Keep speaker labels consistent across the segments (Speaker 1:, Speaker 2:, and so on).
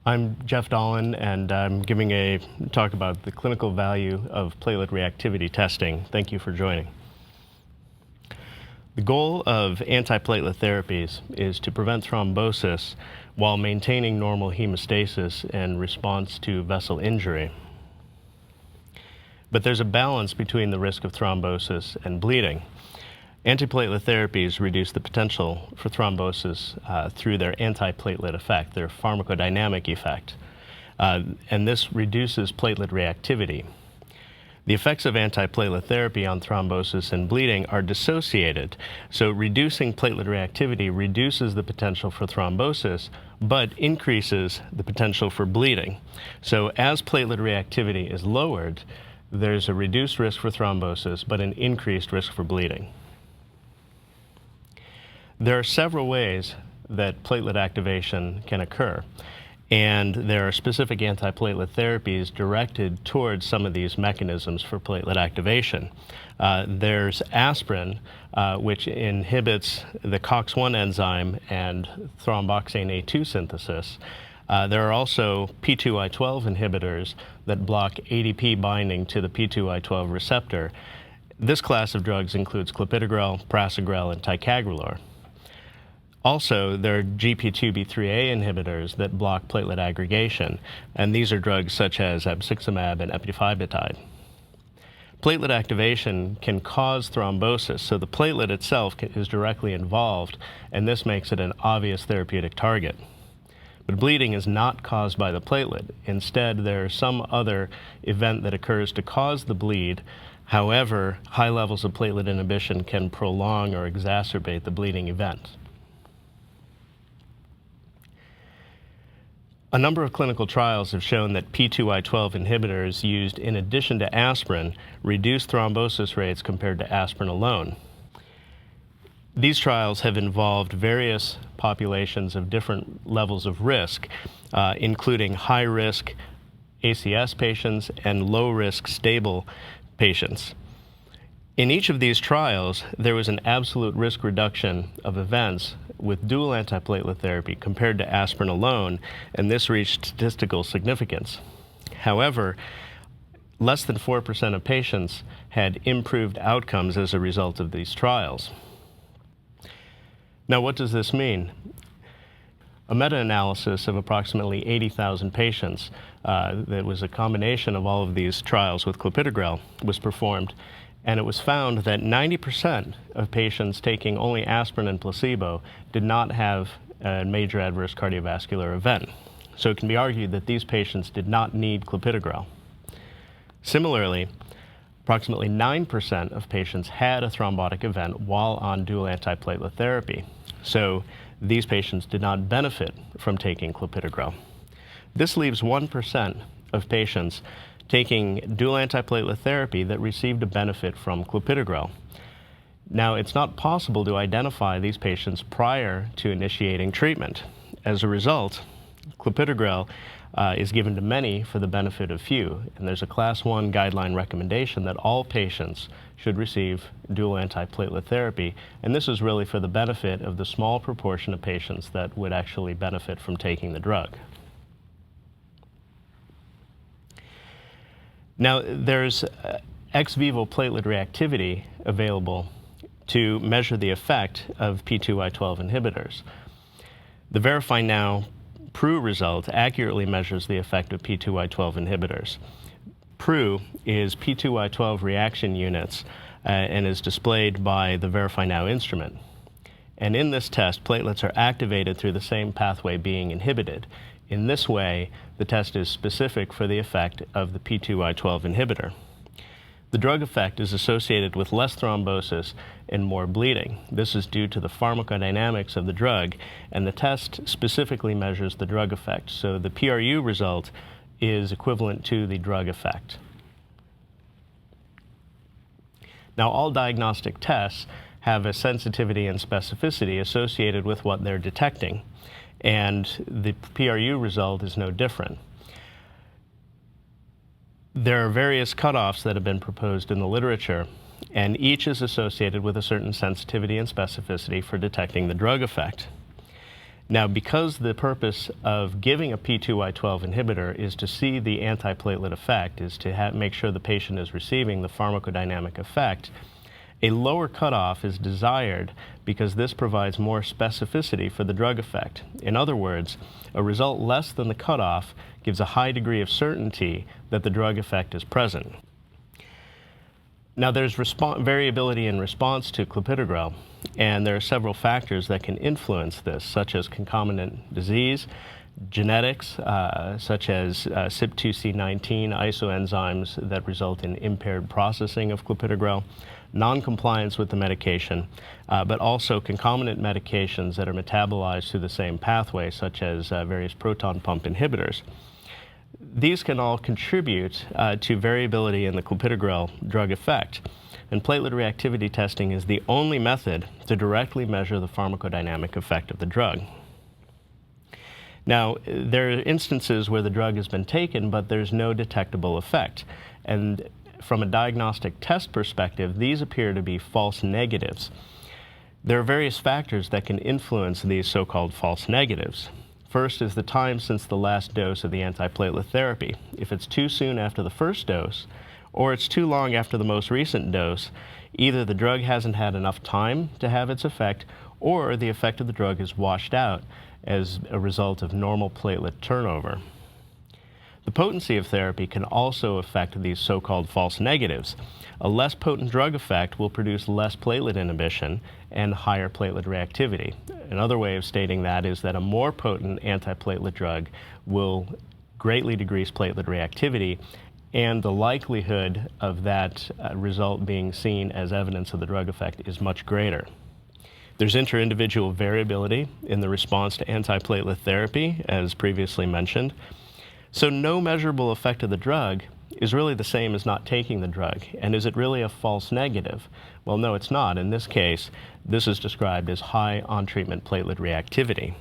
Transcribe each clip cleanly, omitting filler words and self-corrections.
Speaker 1: I'm Jeff Dahlen, and I'm giving a talk about the clinical value of platelet reactivity testing. Thank you for joining. The goal of antiplatelet therapies is to prevent thrombosis while maintaining normal hemostasis in response to vessel injury. But there's a balance between the risk of thrombosis and bleeding. Antiplatelet therapies reduce the potential for thrombosis through their antiplatelet effect, their pharmacodynamic effect, and this reduces platelet reactivity. The effects of antiplatelet therapy on thrombosis and bleeding are dissociated, so reducing platelet reactivity reduces the potential for thrombosis, but increases the potential for bleeding. So as platelet reactivity is lowered, there's a reduced risk for thrombosis, but an increased risk for bleeding. There are several ways that platelet activation can occur, and there are specific antiplatelet therapies directed towards some of these mechanisms for platelet activation. There's aspirin, which inhibits the COX-1 enzyme and thromboxane A2 synthesis. There are also P2I12 inhibitors that block ADP binding to the P2I12 receptor. This class of drugs includes clopidogrel, prasugrel, and ticagrelor. Also, there are GP2B3A inhibitors that block platelet aggregation, and these are drugs such as abciximab and eptifibatide. Platelet activation can cause thrombosis, so the platelet itself is directly involved, and this makes it an obvious therapeutic target. But bleeding is not caused by the platelet. Instead, there is some other event that occurs to cause the bleed. However, high levels of platelet inhibition can prolong or exacerbate the bleeding event. A number of clinical trials have shown that P2I12 inhibitors used in addition to aspirin reduce thrombosis rates compared to aspirin alone. These trials have involved various populations of different levels of risk, including high-risk ACS patients and low-risk stable patients. In each of these trials, there was an absolute risk reduction of events with dual antiplatelet therapy compared to aspirin alone, and this reached statistical significance. However, less than 4% of patients had improved outcomes as a result of these trials. Now, what does this mean? A meta-analysis of approximately 80,000 patients that was a combination of all of these trials with clopidogrel was performed, and it was found that 90% of patients taking only aspirin and placebo did not have a major adverse cardiovascular event. So it can be argued that these patients did not need clopidogrel. Similarly, approximately 9% of patients had a thrombotic event while on dual antiplatelet therapy. So these patients did not benefit from taking clopidogrel. This leaves 1% of patients taking dual antiplatelet therapy that received a benefit from clopidogrel. Now, it's not possible to identify these patients prior to initiating treatment. As a result, clopidogrel is given to many for the benefit of few, and there's a Class 1 guideline recommendation that all patients should receive dual antiplatelet therapy, and this is really for the benefit of the small proportion of patients that would actually benefit from taking the drug. Now, there's ex vivo platelet reactivity available to measure the effect of P2I12 inhibitors. The VerifyNow Pru result accurately measures the effect of P2I12 inhibitors. Pru is P2I12 reaction units and is displayed by the VerifyNow instrument. And in this test, platelets are activated through the same pathway being inhibited. In this way, the test is specific for the effect of the P2I12 inhibitor. The drug effect is associated with less thrombosis and more bleeding. This is due to the pharmacodynamics of the drug, and the test specifically measures the drug effect. So the PRU result is equivalent to the drug effect. Now, all diagnostic tests have a sensitivity and specificity associated with what they're detecting, and the PRU result is no different. There are various cutoffs that have been proposed in the literature, and each is associated with a certain sensitivity and specificity for detecting the drug effect. Now, because the purpose of giving a P2Y12 inhibitor is to see the antiplatelet effect, is to make sure the patient is receiving the pharmacodynamic effect, a lower cutoff is desired because this provides more specificity for the drug effect. In other words, a result less than the cutoff gives a high degree of certainty that the drug effect is present. Now, there's variability in response to clopidogrel, and there are several factors that can influence this, such as concomitant disease, genetics, such as CYP2C19 isoenzymes that result in impaired processing of clopidogrel, non-compliance with the medication, but also concomitant medications that are metabolized through the same pathway, such as various proton pump inhibitors. These can all contribute to variability in the clopidogrel drug effect, and platelet reactivity testing is the only method to directly measure the pharmacodynamic effect of the drug. Now, there are instances where the drug has been taken, but there's no detectable effect, and from a diagnostic test perspective, these appear to be false negatives. There are various factors that can influence these so-called false negatives. First is the time since the last dose of the antiplatelet therapy. If it's too soon after the first dose, or it's too long after the most recent dose, either the drug hasn't had enough time to have its effect, or the effect of the drug is washed out as a result of normal platelet turnover. The potency of therapy can also affect these so-called false negatives. A less potent drug effect will produce less platelet inhibition and higher platelet reactivity. Another way of stating that is that a more potent antiplatelet drug will greatly decrease platelet reactivity, and the likelihood of that result being seen as evidence of the drug effect is much greater. There's inter-individual variability in the response to antiplatelet therapy, as previously mentioned. So no measurable effect of the drug is really the same as not taking the drug. And is it really a false negative? Well, no, it's not. In this case, this is described as high on-treatment platelet reactivity.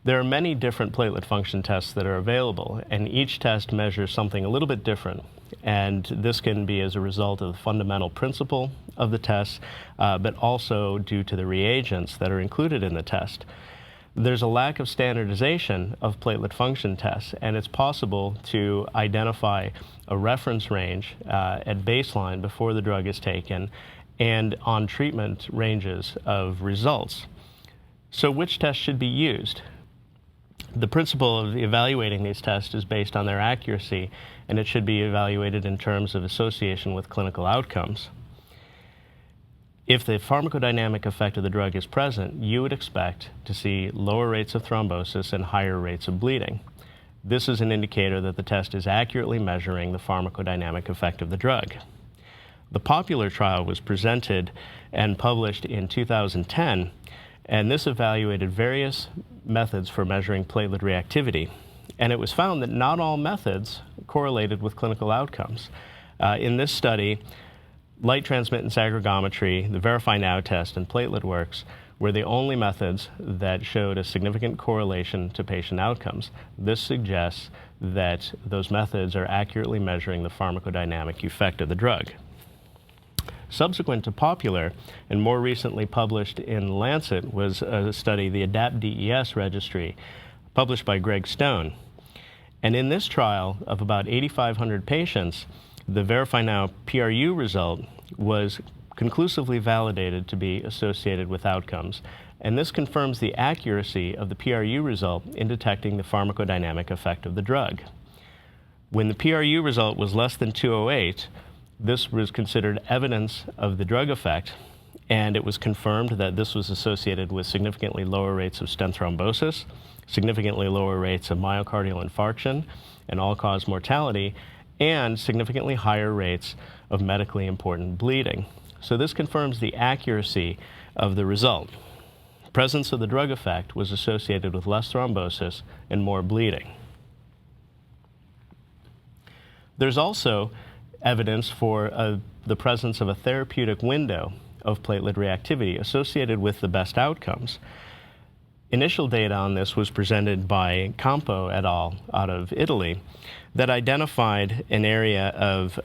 Speaker 1: There are many different platelet function tests that are available, and each test measures something a little bit different. And this can be as a result of the fundamental principle of the test, but also due to the reagents that are included in the test. There's a lack of standardization of platelet function tests, and it's possible to identify a reference range at baseline before the drug is taken and on treatment ranges of results. So which test should be used? The principle of evaluating these tests is based on their accuracy, and it should be evaluated in terms of association with clinical outcomes. If the pharmacodynamic effect of the drug is present, you would expect to see lower rates of thrombosis and higher rates of bleeding. This is an indicator that the test is accurately measuring the pharmacodynamic effect of the drug. The popular trial was presented and published in 2010, and this evaluated various methods for measuring platelet reactivity. And it was found that not all methods correlated with clinical outcomes. In this study, light transmittance aggregometry, the VerifyNow test, and PlateletWorks were the only methods that showed a significant correlation to patient outcomes. This suggests that those methods are accurately measuring the pharmacodynamic effect of the drug. Subsequent to popular, and more recently published in Lancet, was a study, the ADAPT-DES registry, published by Greg Stone. And in this trial of about 8,500 patients, the VerifyNow PRU result was conclusively validated to be associated with outcomes. And this confirms the accuracy of the PRU result in detecting the pharmacodynamic effect of the drug. When the PRU result was less than 208, this was considered evidence of the drug effect, and it was confirmed that this was associated with significantly lower rates of stent thrombosis, significantly lower rates of myocardial infarction and all-cause mortality, and significantly higher rates of medically important bleeding. So this confirms the accuracy of the result. Presence of the drug effect was associated with less thrombosis and more bleeding. There's also evidence for the presence of a therapeutic window of platelet reactivity associated with the best outcomes. Initial data on this was presented by Campo et al. Out of Italy that identified an area of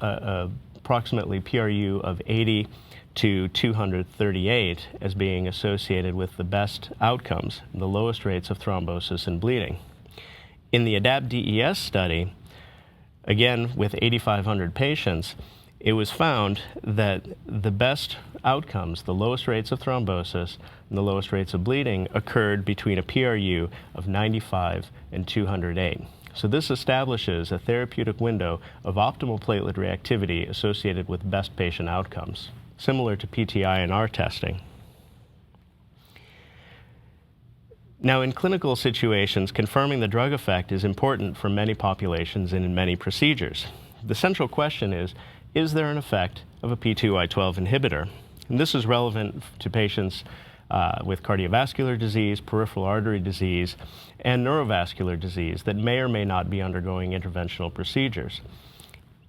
Speaker 1: approximately PRU of 80 to 238 as being associated with the best outcomes, the lowest rates of thrombosis and bleeding. In the ADAPT-DES study, again with 8,500 patients, it was found that the best outcomes, the lowest rates of thrombosis and the lowest rates of bleeding, occurred between a PRU of 95 and 208. So this establishes a therapeutic window of optimal platelet reactivity associated with best patient outcomes, similar to PTINR testing. Now, in clinical situations, confirming the drug effect is important for many populations and in many procedures. The central question is there an effect of a P2Y12 inhibitor? And this is relevant to patients with cardiovascular disease, peripheral artery disease, and neurovascular disease that may or may not be undergoing interventional procedures.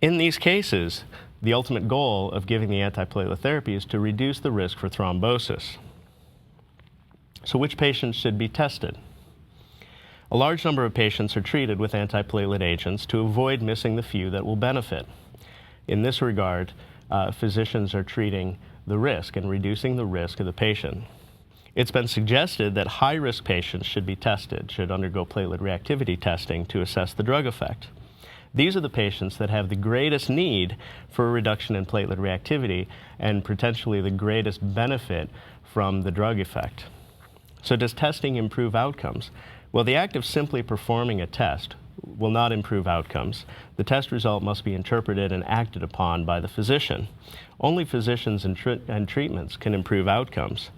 Speaker 1: In these cases, the ultimate goal of giving the antiplatelet therapy is to reduce the risk for thrombosis. So which patients should be tested? A large number of patients are treated with antiplatelet agents to avoid missing the few that will benefit. In this regard, physicians are treating the risk and reducing the risk of the patient. It's been suggested that high-risk patients should be tested, should undergo platelet reactivity testing to assess the drug effect. These are the patients that have the greatest need for a reduction in platelet reactivity and potentially the greatest benefit from the drug effect. So does testing improve outcomes? Well, the act of simply performing a test will not improve outcomes. The test result must be interpreted and acted upon by the physician. Only physicians and treatments can improve outcomes.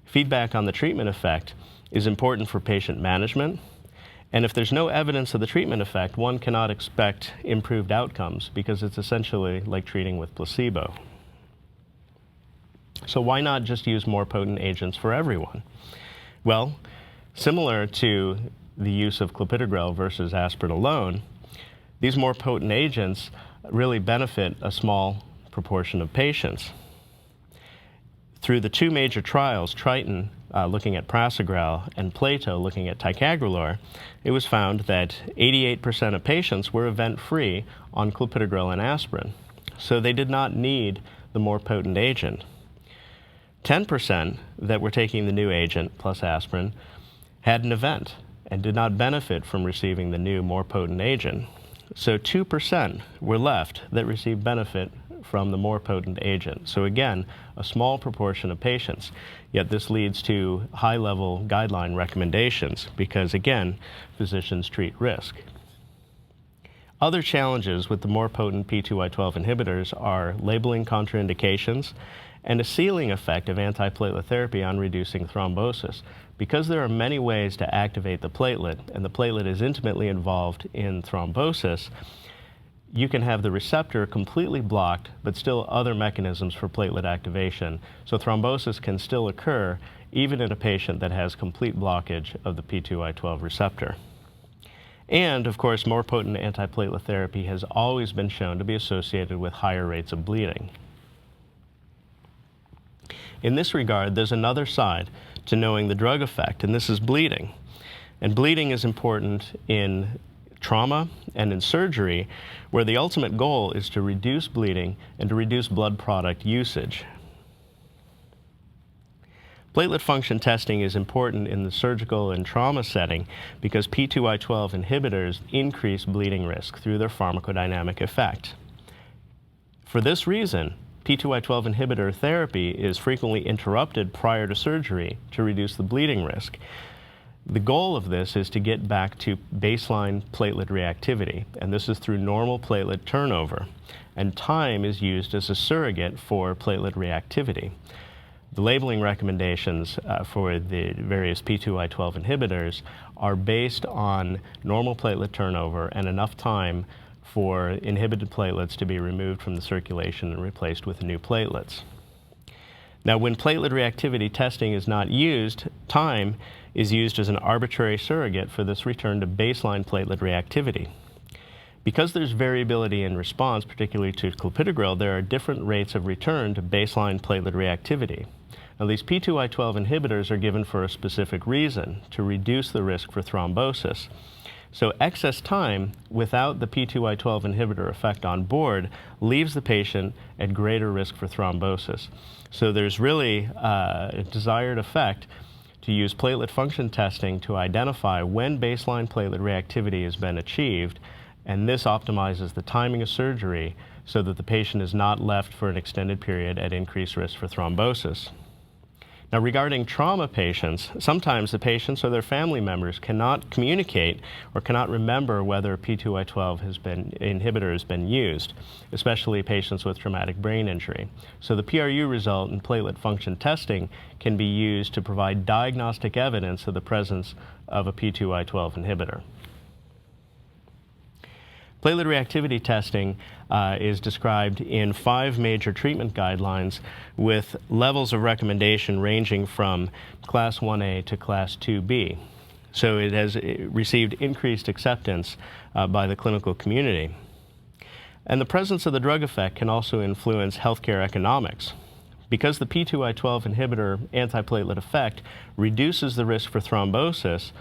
Speaker 1: Feedback on the treatment effect is important for patient management, and if there's no evidence of the treatment effect, one cannot expect improved outcomes because it's essentially like treating with placebo. So why not just use more potent agents for everyone? Well, similar to the use of clopidogrel versus aspirin alone, these more potent agents really benefit a small proportion of patients. Through the two major trials, Triton looking at prasugrel and Plato looking at ticagrelor, it was found that 88% of patients were event-free on clopidogrel and aspirin, so they did not need the more potent agent. 10% that were taking the new agent plus aspirin had an event and did not benefit from receiving the new, more potent agent. So 2% were left that received benefit from the more potent agent. So again, a small proportion of patients, yet this leads to high-level guideline recommendations because, again, physicians treat risk. Other challenges with the more potent P2Y12 inhibitors are labeling contraindications and a ceiling effect of antiplatelet therapy on reducing thrombosis. Because there are many ways to activate the platelet, and the platelet is intimately involved in thrombosis, you can have the receptor completely blocked, but still other mechanisms for platelet activation. So thrombosis can still occur even in a patient that has complete blockage of the P2Y12 receptor. And, of course, more potent antiplatelet therapy has always been shown to be associated with higher rates of bleeding. In this regard, there's another side to knowing the drug effect, and this is bleeding. And bleeding is important in trauma and in surgery, where the ultimate goal is to reduce bleeding and to reduce blood product usage. Platelet function testing is important in the surgical and trauma setting because P2Y12 inhibitors increase bleeding risk through their pharmacodynamic effect. For this reason, P2Y12 inhibitor therapy is frequently interrupted prior to surgery to reduce the bleeding risk. The goal of this is to get back to baseline platelet reactivity, and this is through normal platelet turnover, and time is used as a surrogate for platelet reactivity. The labeling recommendations for the various P2Y12 inhibitors are based on normal platelet turnover and enough time for inhibited platelets to be removed from the circulation and replaced with new platelets. Now, when platelet reactivity testing is not used, time is used as an arbitrary surrogate for this return to baseline platelet reactivity. Because there's variability in response, particularly to clopidogrel, there are different rates of return to baseline platelet reactivity. Now, these P2Y12 inhibitors are given for a specific reason, to reduce the risk for thrombosis. So excess time without the P2Y12 inhibitor effect on board leaves the patient at greater risk for thrombosis. So there's really a desired effect to use platelet function testing to identify when baseline platelet reactivity has been achieved, and this optimizes the timing of surgery so that the patient is not left for an extended period at increased risk for thrombosis. Now, regarding trauma patients, sometimes the patients or their family members cannot communicate or cannot remember whether a P2Y12 inhibitor has been used, especially patients with traumatic brain injury. So the PRU result in platelet function testing can be used to provide diagnostic evidence of the presence of a P2Y12 inhibitor. Platelet reactivity testing is described in 5 major treatment guidelines with levels of recommendation ranging from Class 1A to Class 2B. So it has received increased acceptance by the clinical community. And the presence of the drug effect can also influence healthcare economics. Because the P2Y12 inhibitor antiplatelet effect reduces the risk for thrombosis,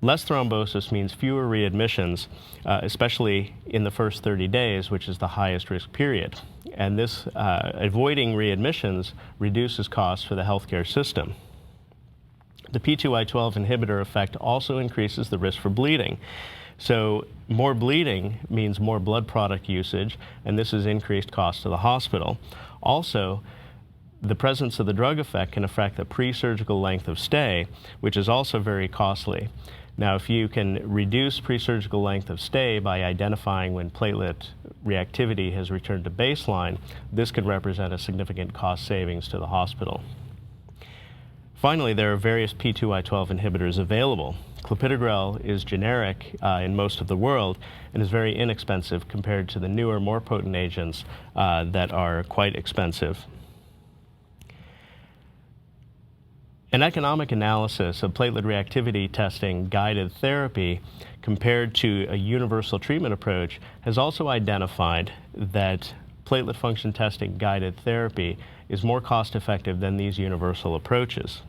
Speaker 1: less thrombosis means fewer readmissions, especially in the first 30 days, which is the highest risk period. And this avoiding readmissions reduces costs for the healthcare system. The P2Y12 inhibitor effect also increases the risk for bleeding. So more bleeding means more blood product usage, and this is increased cost to the hospital. Also, the presence of the drug effect can affect the pre-surgical length of stay, which is also very costly. Now, if you can reduce pre-surgical length of stay by identifying when platelet reactivity has returned to baseline, this could represent a significant cost savings to the hospital. Finally, there are various P2Y12 inhibitors available. Clopidogrel is generic in most of the world and is very inexpensive compared to the newer, more potent agents that are quite expensive. An economic analysis of platelet reactivity testing guided therapy compared to a universal treatment approach has also identified that platelet function testing guided therapy is more cost effective than these universal approaches.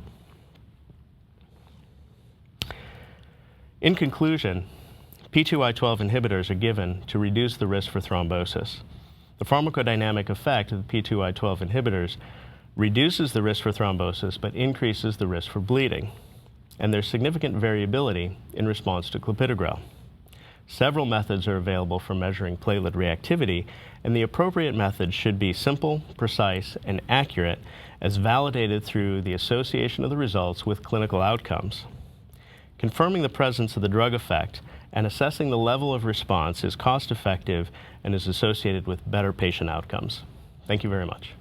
Speaker 1: In conclusion, P2Y12 inhibitors are given to reduce the risk for thrombosis. The pharmacodynamic effect of the P2Y12 inhibitors reduces the risk for thrombosis but increases the risk for bleeding. And there's significant variability in response to clopidogrel. Several methods are available for measuring platelet reactivity, and the appropriate method should be simple, precise, and accurate as validated through the association of the results with clinical outcomes. Confirming the presence of the drug effect and assessing the level of response is cost-effective and is associated with better patient outcomes. Thank you very much.